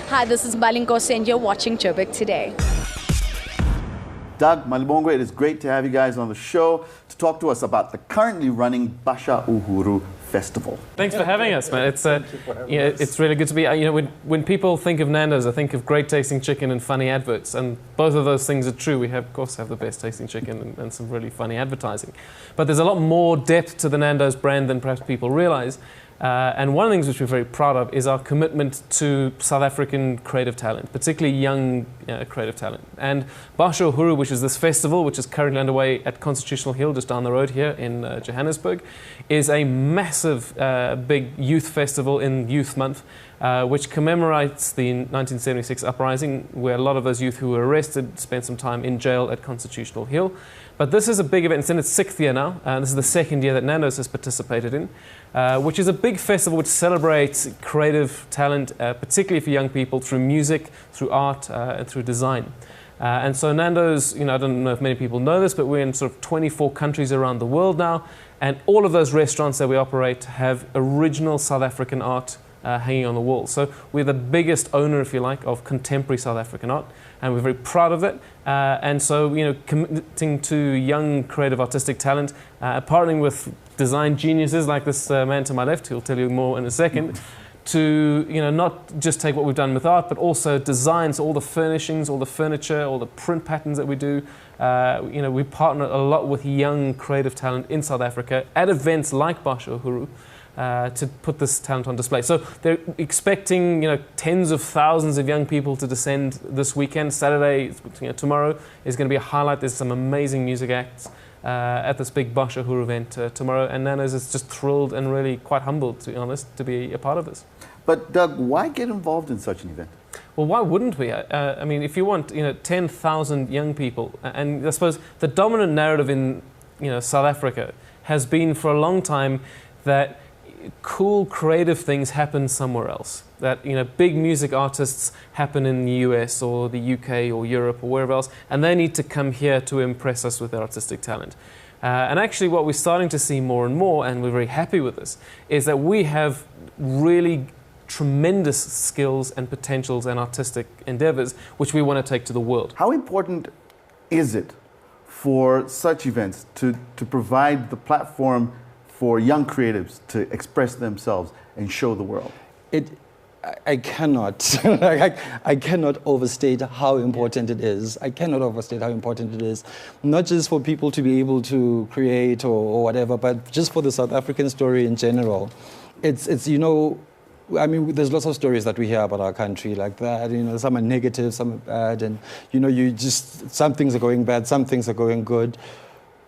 Hi, this is Balinkosi and you're watching Joburg Today. Doug, Malibongwe, it is great to have you guys on the show to talk to us about the currently running Basha Uhuru Festival. Thanks for having us, man. It's really good to be. When people think of Nando's, I think of great tasting chicken and funny adverts, and both of those things are true. We of course have the best tasting chicken and some really funny advertising, but there's a lot more depth to the Nando's brand than perhaps people realise. And one of the things which we're very proud of is our commitment to South African creative talent, particularly young creative talent. And Basha Uhuru, which is this festival, which is currently underway at Constitutional Hill, just down the road here in Johannesburg, is a massive, big youth festival in Youth Month, which commemorates the 1976 uprising, where a lot of those youth who were arrested spent some time in jail at Constitutional Hill. But this is a big event. It's in its 6th year now. This is the 2nd year that Nando's has participated in, which is a big festival which celebrates creative talent, particularly for young people, through music, through art, and through design. And so Nando's, I don't know if many people know this, but we're in sort of 24 countries around the world now, and all of those restaurants that we operate have original South African art hanging on the wall. So we're the biggest owner, if you like, of contemporary South African art, and we're very proud of it. And so, committing to young, creative, artistic talent, partnering with design geniuses like this man to my left, who'll tell you more in a second, to not just take what we've done with art, but also design, so all the furnishings, all the furniture, all the print patterns that we do. We partner a lot with young, creative talent in South Africa at events like Basha Uhuru, to put this talent on display. So they're expecting, tens of thousands of young people to descend this weekend. Saturday, tomorrow is going to be a highlight. There's some amazing music acts at this big Basha Uhuru event tomorrow, and Nando's is just thrilled and really quite humbled, to be honest, to be a part of this. But Doug, why get involved in such an event? Well, why wouldn't we? I mean, if you want, 10,000 young people, and I suppose the dominant narrative in, South Africa has been for a long time that cool creative things happen somewhere else, that big music artists happen in the US or the UK or Europe or wherever else, and they need to come here to impress us with their artistic talent. And actually what we're starting to see more and more, and we're very happy with this, is that we have really tremendous skills and potentials and artistic endeavors which we want to take to the world. How important is it for such events to provide the platform for young creatives to express themselves and show the world? I cannot, I cannot overstate how important it is. I cannot overstate how important it is, not just for people to be able to create or whatever, but just for the South African story in general. It's I mean, there's lots of stories that we hear about our country like that. Some are negative, some are bad, and some things are going bad, some things are going good.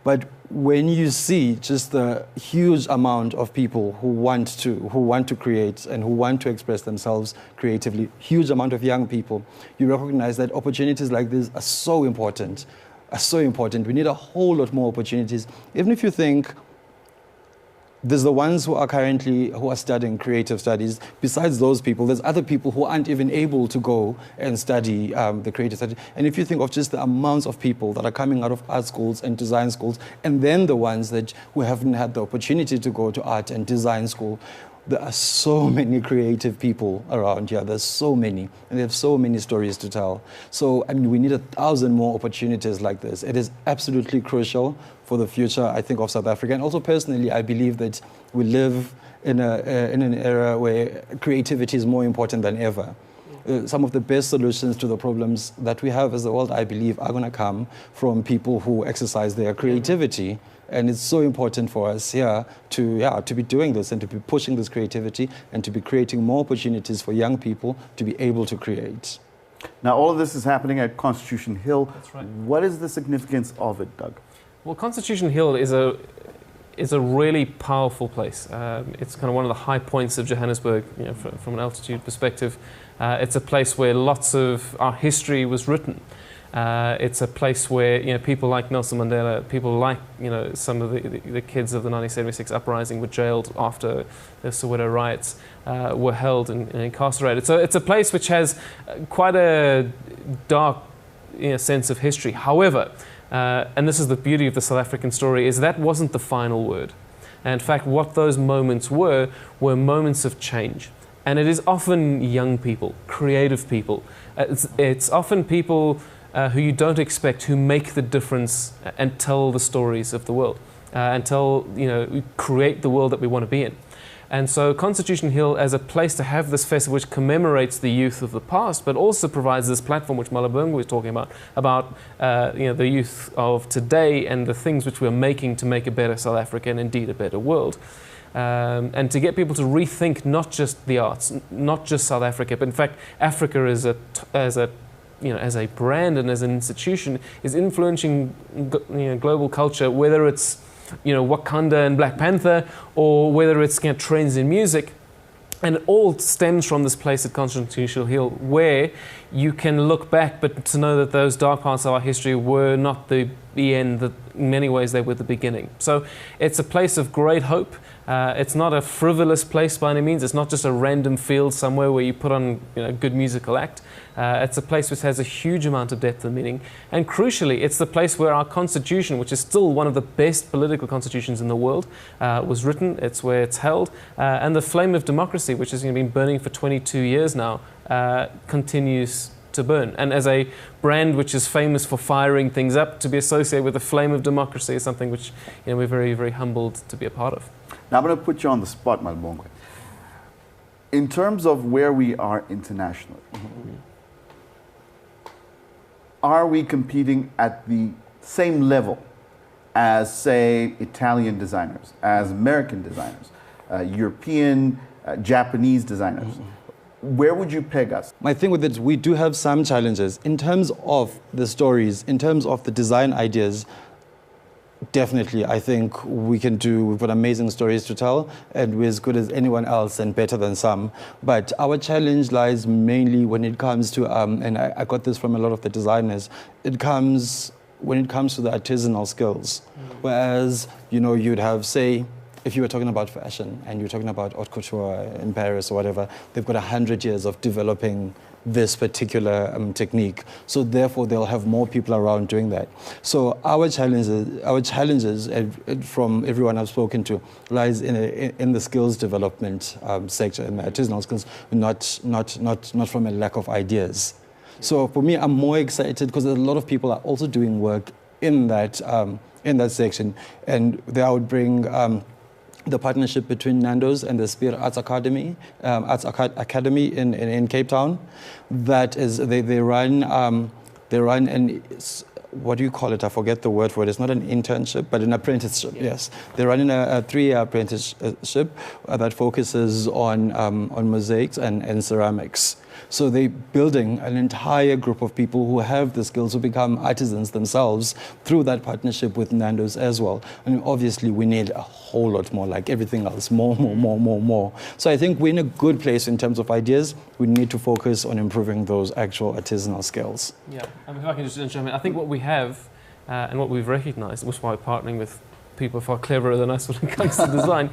But when you see just the huge amount of people who want to create and who want to express themselves creatively, huge amount of young people, you recognize that opportunities like this are so important, We need a whole lot more opportunities. Even if you think there's the ones who are studying creative studies. Besides those people, there's other people who aren't even able to go and study the creative studies. And if you think of just the amounts of people that are coming out of art schools and design schools, and then the ones who haven't had the opportunity to go to art and design school, there are so many creative people around here. There's so many, and they have so many stories to tell. So, I mean, we need 1,000 more opportunities like this. It is absolutely crucial for the future, I think, of South Africa. And also, personally, I believe that we live in an era where creativity is more important than ever. Some of the best solutions to the problems that we have as a world, I believe, are going to come from people who exercise their creativity. And it's so important for us here to be doing this and to be pushing this creativity and to be creating more opportunities for young people to be able to create. Now, all of this is happening at Constitution Hill. That's right. What is the significance of it, Doug? Well, Constitution Hill is a really powerful place. It's kind of one of the high points of Johannesburg, from an altitude perspective. It's a place where lots of our history was written. It's a place where people like Nelson Mandela, people like some of the kids of the 1976 uprising were jailed after the Soweto riots, were held and incarcerated. So it's a place which has quite a dark sense of history. However, and this is the beauty of the South African story, is that wasn't the final word. And in fact, what those moments were moments of change. And it is often young people, creative people. It's often people who you don't expect, who make the difference and tell the stories of the world, and create the world that we want to be in. And so Constitution Hill, as a place to have this festival which commemorates the youth of the past, but also provides this platform which Malabungu was talking about the youth of today and the things which we're making to make a better South Africa and indeed a better world. And to get people to rethink not just the arts, not just South Africa, but in fact Africa as a brand and as an institution is influencing global culture, whether it's Wakanda and Black Panther, or whether it's trends in music. And it all stems from this place at Constitutional Hill, where you can look back, but to know that those dark parts of our history were not the end, that in many ways they were the beginning. So it's a place of great hope. It's not a frivolous place by any means. It's not just a random field somewhere where you put on a good musical act. It's a place which has a huge amount of depth and meaning. And crucially, it's the place where our constitution, which is still one of the best political constitutions in the world, was written. It's where it's held. And the flame of democracy, which has been burning for 22 years now, continues to burn. And as a brand which is famous for firing things up, to be associated with the flame of democracy is something which we're very, very humbled to be a part of. Now I'm going to put you on the spot, Malabungu. In terms of where we are internationally, are we competing at the same level as, say, Italian designers, as American designers, European, Japanese designers? Where would you peg us? My thing with it, we do have some challenges. In terms of the stories, in terms of the design ideas, definitely, I think we've got amazing stories to tell, and we're as good as anyone else and better than some. But our challenge lies mainly when it comes to, and I got this from a lot of the designers, when it comes to the artisanal skills. Whereas, you'd have, say, if you were talking about fashion and you're talking about haute couture in Paris or whatever, they've got 100 years of developing this particular technique. So therefore, they'll have more people around doing that. So our challenges from everyone I've spoken to lies in the skills development sector, in the artisanal skills, not from a lack of ideas. So for me, I'm more excited because a lot of people are also doing work in that section, and there I would bring the partnership between Nando's and the Spear Arts Academy in Cape Town. That is, they run an, what do you call it? I forget the word for it. It's not an internship, but an apprenticeship. Yeah. Yes, they run a 3-year apprenticeship that focuses on mosaics and ceramics. So they're building an entire group of people who have the skills to become artisans themselves through that partnership with Nando's as well. And obviously we need a whole lot more, like everything else, more. So I think we're in a good place in terms of ideas. We need to focus on improving those actual artisanal skills. Yeah, if I can just jump in, I think what we have and what we've recognized, which is why we're partnering with people far cleverer than us when it comes to design,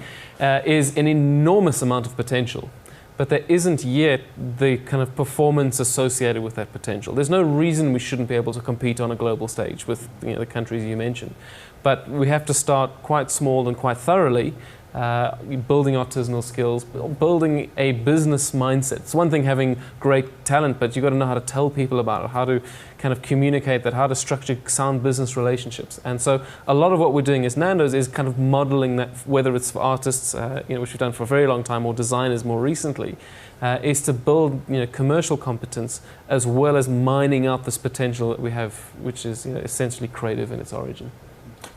is an enormous amount of potential. But there isn't yet the kind of performance associated with that potential. There's no reason we shouldn't be able to compete on a global stage with the countries you mentioned. But we have to start quite small and quite thoroughly, building artisanal skills, building a business mindset. It's one thing having great talent, but you've got to know how to tell people about it, how to kind of communicate that, how to structure sound business relationships. And so a lot of what we're doing as Nando's is kind of modeling that, whether it's for artists, which we've done for a very long time, or designers more recently, is to build commercial competence as well as mining out this potential that we have, which is essentially creative in its origin.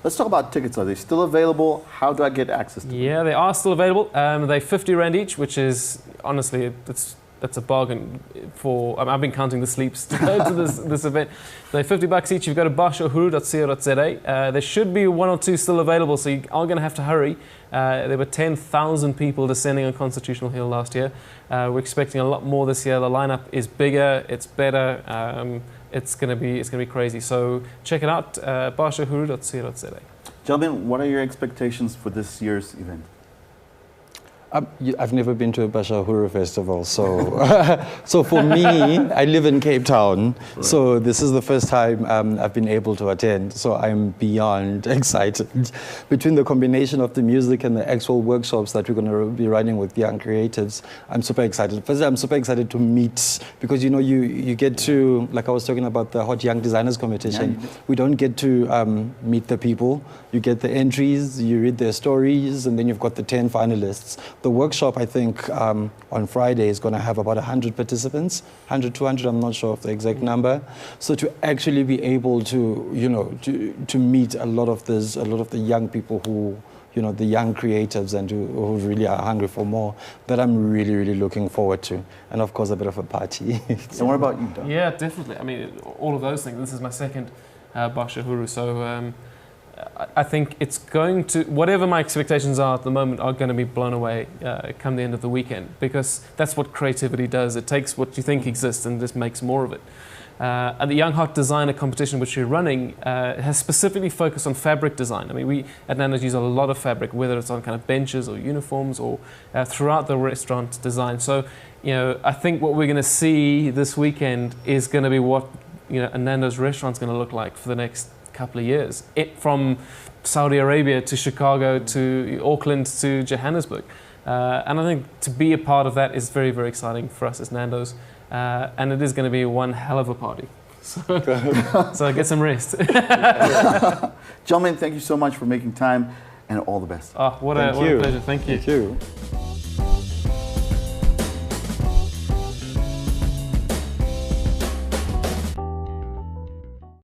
Let's talk about tickets. Are they still available? How do I get access to them? Yeah, they are still available. They're 50 Rand each, which is, honestly, that's a bargain for... I've been counting the sleeps to go to this event. They're 50 bucks each. You've got to bashaUhuru.co.za. There should be 1 or 2 still available, so you are going to have to hurry. There were 10,000 people descending on Constitutional Hill last year. We're expecting a lot more this year. The lineup is bigger, it's better. It's going to be crazy. So check it out, bashaUhuru.co.za. Gentlemen, what are your expectations for this year's event? I've never been to a Basha Uhuru festival, so so for me, I live in Cape Town, right. So this is the first time I've been able to attend. So I'm beyond excited. Between the combination of the music and the actual workshops that we're going to be running with young creatives, I'm super excited. First, I'm super excited to meet, because you get to, like I was talking about the Hot Young Designers competition. Yeah, we don't get to meet the people. You get the entries, you read their stories, and then you've got the 10 finalists. The workshop, I think, on Friday is going to have about 100 participants, 100, 200, I'm not sure of the exact number. So to actually be able to, to meet a lot of the young people who, the young creatives and who really are hungry for more, that I'm really, really looking forward to. And of course, a bit of a party. So what about you, Don? Yeah, definitely. I mean, all of those things. This is my second Basha Uhuru, so I think it's going to, whatever my expectations are at the moment, are going to be blown away come the end of the weekend, because that's what creativity does. It takes what you think exists and just makes more of it. And the Young Hot Designer competition, which we're running, has specifically focused on fabric design. I mean, we at Nando's use a lot of fabric, whether it's on kind of benches or uniforms or throughout the restaurant design. So, I think what we're going to see this weekend is going to be what, a Nando's restaurant's going to look like for the next couple of years. From Saudi Arabia to Chicago to Auckland to Johannesburg. And I think to be a part of that is very, very exciting for us as Nando's. And it is going to be one hell of a party. So get some rest. Gentlemen, thank you so much for making time, and all the best. Oh, what a pleasure. Thank you. Thank you.